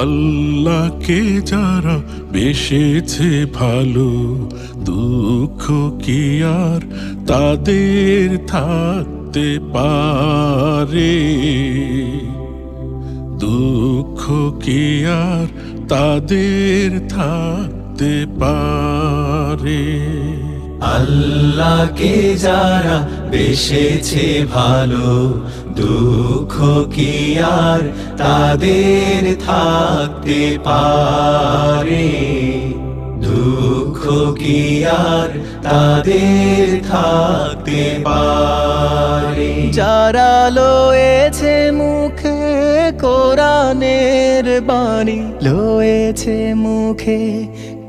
আল্লাহকে যারা বেসেছে ভালো, দুঃখ কি আর তাদের থাকতে পারে? দুঃখ কি আর তাদের থাকতে পারে? আল্লাহকে যারা বেসেছে ভালো, দুঃখ কি আর তাদের থাকতে পারে? দুঃখ কি আর তাদের থাকতে পারে? যারা লয়েছে মুখে কোরআনের বাণী, লয়েছে মুখে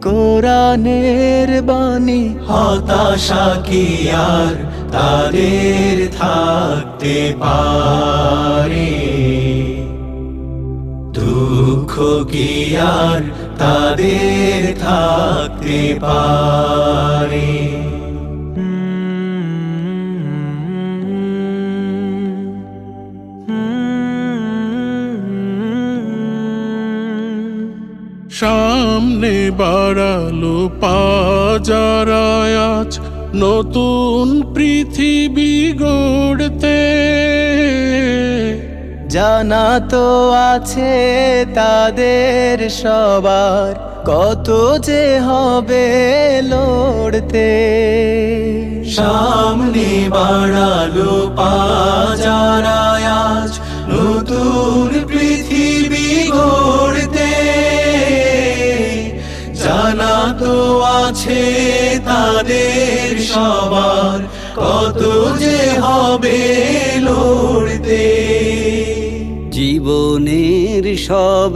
কোরআনের বাণী, হতাশা কি আর তাদের থাকতে পারে? দুঃখ কি আর তাদের থাকতে পারে? সামনে বাড়ালো পাজারায় আজ নতুন পৃথিবী গড়তে। জানা তো আছে তাদের সবার কত যে হবে লড়তে। সামনে বাড়ালো পাজারায় আজ নতুন পৃথিবী গড়তে। জানা তো আছে তাদের সবার কত যে হবে লড়তে। জীবনের সব